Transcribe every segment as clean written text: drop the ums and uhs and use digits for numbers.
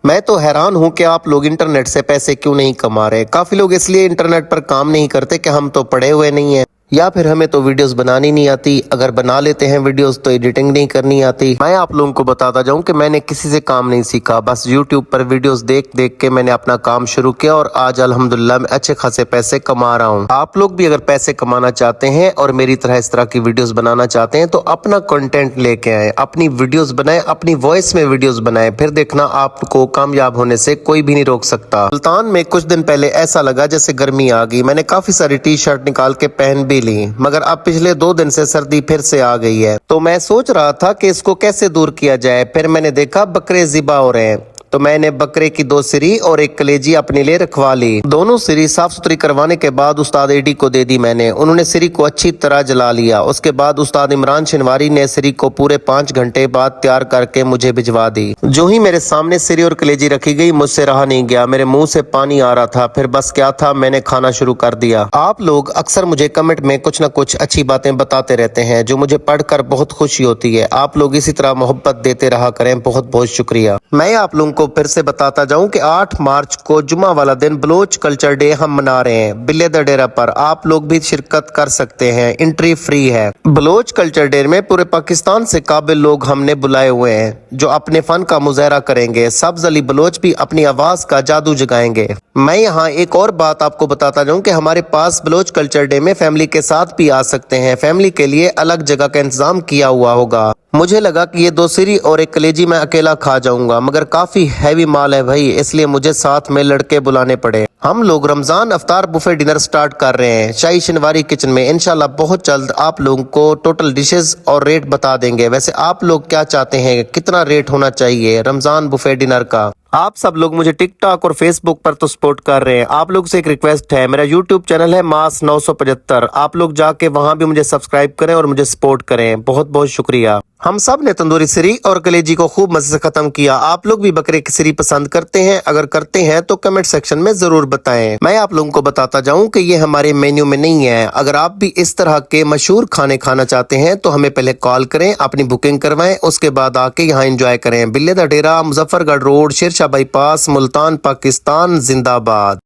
मैं तो हैरान हूँ कि आप लोग इंटरनेट से पैसे क्यों नहीं कमा रहे। काफी लोग इसलिए इंटरनेट पर काम नहीं करते कि हम तो पढ़े हुए नहीं हैं, या फिर हमें तो वीडियोस बनानी नहीं आती। अगर बना लेते हैं वीडियोस तो एडिटिंग नहीं करनी आती। मैं आप लोगों को बताता जाऊं कि मैंने किसी से काम नहीं सीखा, बस यूट्यूब पर वीडियोस देख देख के मैंने अपना काम शुरू किया और आज अल्हम्दुलिल्लाह मैं अच्छे खासे पैसे कमा रहा हूं। आप लोग भी अगर पैसे कमाना चाहते हैं और मेरी तरह इस तरह की वीडियोस बनाना चाहते हैं तो अपना कंटेंट लेके आए, अपनी वीडियोस बनाएं, अपनी वॉइस में वीडियोस बनाएं, फिर देखना आपको कामयाब होने से कोई भी नहीं रोक सकता। सुल्तान में कुछ दिन पहले ऐसा लगा जैसे गर्मी आ गई। मैंने काफी सारी टी शर्ट निकाल के पहन भी ली, मगर अब पिछले 2 दिन से सर्दी फिर से आ गई है। तो मैं सोच रहा था कि इसको कैसे दूर किया जाए। फिर मैंने देखा बकरे ज़िबा हो रहे हैं, तो मैंने बकरे की 2 सिरी और 1 कलेजी अपने लिए रखवा ली। दोनों सिरी साफ सुथरी करवाने के बाद उस्ताद एडी को दे दी मैंने। उन्होंने सिरी को अच्छी तरह जला लिया। उसके बाद उस्ताद इमरान शिनवारी ने सिरी को पूरे 5 घंटे बाद तैयार करके मुझे भिजवा दी। जो ही मेरे सामने सिरी और कलेजी रखी गई, मुझसे रहा नहीं गया, मेरे मुंह से पानी आ रहा था। फिर बस क्या था, मैंने खाना शुरू कर दिया। आप लोग अक्सर मुझे कमेंट में कुछ न कुछ अच्छी बातें बताते रहते हैं, जो मुझे पढ़कर बहुत खुशी होती है। आप लोग इसी तरह मोहब्बत देते रहा करें, बहुत बहुत शुक्रिया। मैं आप लोगों को फिर से बताता जाऊं कि 8 मार्च को जुमा वाला दिन बलोच कल्चर डे हम मना रहे हैं बिल्लेदा डेरा पर। आप लोग भी शिरकत कर सकते हैं, एंट्री फ्री है। बलोच कल्चर डे में पूरे पाकिस्तान से काबिल लोग हमने बुलाए हुए हैं जो अपने फन का मुजाहरा करेंगे। सब्ज अली बलोच भी अपनी आवाज का जादू जगाएंगे। मैं यहाँ एक और बात आपको बताता जाऊं कि हमारे पास बलोच कल्चर डे में फैमिली के साथ भी आ सकते हैं। फैमिली के लिए अलग जगह का इंतजाम किया हुआ होगा। मुझे लगा कि ये 2 सिरी और 1 कलेजी मैं अकेला खा जाऊंगा, मगर काफी हैवी माल है भाई, इसलिए मुझे साथ में लड़के बुलाने पड़े। हम लोग रमजान अफ्तार बुफे डिनर स्टार्ट कर रहे हैं शाही शिनवारी किचन में। इंशाल्लाह बहुत जल्द आप लोगों को टोटल डिशेस और रेट बता देंगे। वैसे आप लोग क्या चाहते हैं, कितना रेट होना चाहिए रमजान बुफे डिनर का? आप सब लोग मुझे टिकटॉक और फेसबुक पर तो सपोर्ट कर रहे हैं। आप लोग से एक रिक्वेस्ट है, मेरा यूट्यूब चैनल है मास 975। आप लोग जाके वहां भी मुझे सब्सक्राइब करें और मुझे सपोर्ट करें। बहुत बहुत शुक्रिया। हम सब ने तंदूरी सिरी और कलेजी को खूब मजे से खत्म किया। आप लोग भी बकरे की सिरी पसंद करते हैं? अगर करते हैं तो कमेंट सेक्शन में जरूर बताएं। मैं आप लोगों को बताता जाऊं कि ये हमारे मेन्यू में नहीं है। अगर आप भी इस तरह के मशहूर खाने खाना चाहते हैं तो हमें पहले कॉल करें, अपनी बुकिंग करवाएं, उसके बाद आके यहाँ एंजॉय करें। बिल्लेदा डेरा, मुजफ्फरगढ़ रोड, शेरशाह बाईपास, मुल्तान, पाकिस्तान जिंदाबाद।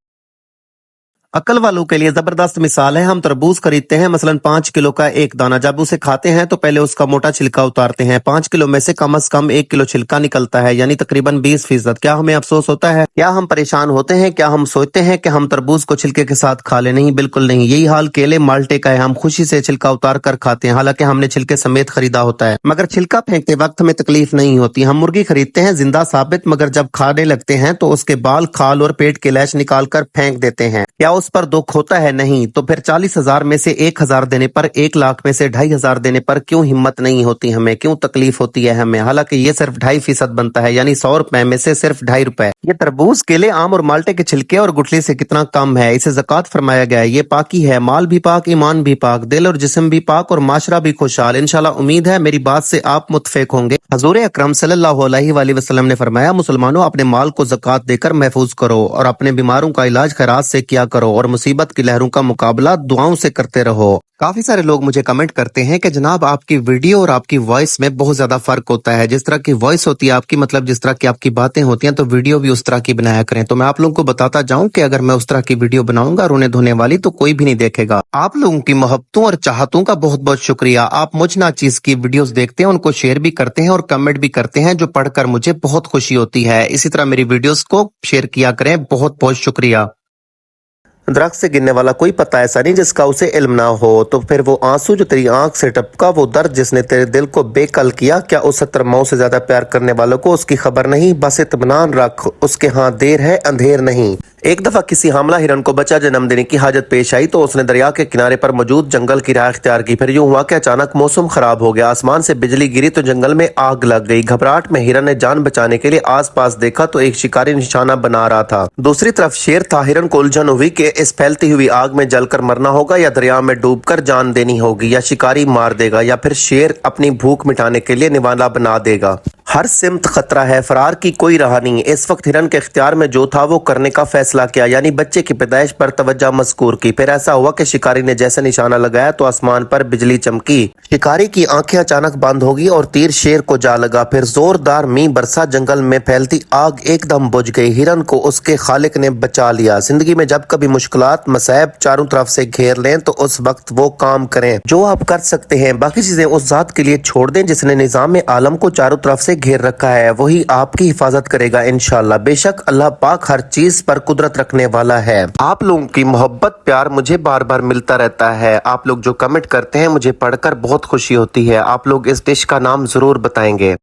अकल वालों के लिए जबरदस्त मिसाल है। हम तरबूज खरीदते हैं मसलन 5 किलो का एक दाना। जब उसे खाते हैं तो पहले उसका मोटा छिलका उतारते हैं। 5 किलो में से कम 1 किलो छिलका निकलता है, यानी तकरीबन 20%। क्या हमें अफसोस होता है? क्या हम परेशान होते हैं? क्या हम सोचते हैं कि हम तरबूज को छिलके के साथ खा ले? नहीं, बिल्कुल नहीं। यही हाल केले माल्टे का है। हम खुशी से छिलका उतार कर खाते हैं, हालांकि हमने छिलके समेत खरीदा होता है। मगर छिलका फेंकते वक्त हमें तकलीफ नहीं होती। हम मुर्गी खरीदते हैं जिंदा साबित, मगर जब खाने लगते हैं तो उसके बाल, खाल और पेट के लैश निकाल कर फेंक देते हैं। क्या उस पर दुख होता है? नहीं। तो फिर 40,000 में से 1,000 देने पर, 1 लाख में से 2,500 देने पर क्यों हिम्मत नहीं होती हमें? क्यों तकलीफ होती है हमें? हालांकि ये सिर्फ 2.5% बनता है, यानी 100 रुपए में से सिर्फ 2.5 रुपए। ये तरबूज, केले, आम और माल्टे के छिलके और गुठली से कितना कम है। इसे ज़कात फरमाया गया है। ये पाकी है, माल भी पाक, ईमान भी पाक, दिल और जिस्म भी पाक और माशरा भी खुशहाल। इंशाल्लाह उम्मीद है मेरी बात से आप मुत्तफिक होंगे। हजूर अकरम सल्लल्लाहु अलैहि वसल्लम ने फरमाया, मुसलमानों अपने माल को ज़कात देकर महफूज करो और अपने बीमारों का इलाज खैरात से किया करो और मुसीबत की लहरों का मुकाबला दुआओं से करते रहो। काफी सारे लोग मुझे कमेंट करते हैं कि जनाब आपकी वीडियो और आपकी वॉइस में बहुत ज्यादा फर्क होता है। जिस तरह की वॉइस होती है आपकी, मतलब जिस तरह की आपकी बातें होती हैं, तो वीडियो भी उस तरह की बनाया करें। तो मैं आप लोगों को बताता जाऊं कि अगर मैं उस तरह की वीडियो बनाऊंगा रोने धोने वाली, तो कोई भी नहीं देखेगा। आप लोगों की मोहब्बतों और चाहतों का बहुत बहुत शुक्रिया। आप मुझ ना चीज की वीडियोस देखते हैं, उनको शेयर भी करते हैं और कमेंट भी करते हैं, जो पढ़कर मुझे बहुत खुशी होती है। इसी तरह मेरी वीडियोस को शेयर किया करें। बहुत बहुत शुक्रिया। दरख्त से गिरने वाला कोई पता ऐसा नहीं जिसका उसे इल्म ना हो। तो फिर वो आंसू जो तेरी आंख से टपका, वो दर्द जिसने तेरे दिल को बेकल किया, क्या उस 70 मौ से ज्यादा प्यार करने वालों को उसकी खबर नहीं? बस इत्मीनान रख, उसके हाथ देर है अंधेर नहीं। एक दफा किसी हामला हिरन को बच्चा जन्म देने की हाजत पेश आई, तो उसने दरिया के किनारे पर मौजूद जंगल की राह इख्तियार की। फिर यूं हुआ कि अचानक मौसम खराब हो गया, आसमान से बिजली गिरी तो जंगल में आग लग गई। घबराहट में हिरन ने जान बचाने के लिए आस पास देखा तो एक शिकारी निशाना बना रहा था। दूसरी तरफ शेर था। हिरन को उलझन हुई कि इस फैलती हुई आग में जलकर मरना होगा या दरिया में डूबकर जान देनी होगी, या शिकारी मार देगा या फिर शेर अपनी भूख मिटाने के लिए निवाला बना देगा। हर सिमत खतरा है, फरार की कोई राह नहीं। इस वक्त हिरन के इख्तियार में जो था वो करने का फैसला फैसला किया, यानी बच्चे की पैदाइश पर तवज्जो मज़कूर की। फिर ऐसा हुआ कि शिकारी ने जैसे निशाना लगाया तो आसमान पर बिजली चमकी। शिकारी की आंखें अचानक बंद हो गई और तीर शेर को जा लगा। फिर जोरदार मींह बरसा, जंगल में फैलती आग एकदम बुझ गई। हिरन को उसके खालिक ने बचा लिया। जिंदगी में जब कभी मुश्किलात मसाइब चारों तरफ से घेर लें तो उस वक्त वो काम करें जो आप कर सकते हैं। बाकी चीजें उस जात के लिए छोड़ दें जिसने निजाम आलम को चारों तरफ से घेर रखा है, वही आपकी हिफाजत करेगा इंशाल्लाह। बेशक अल्लाह पाक हर चीज पर कुदरत रखने वाला है। आप लोगों की मोहब्बत प्यार मुझे बार बार मिलता रहता है। आप लोग जो कमेंट करते हैं मुझे पढ़कर बहुत खुशी होती है। आप लोग इस डिश का नाम जरूर बताएंगे।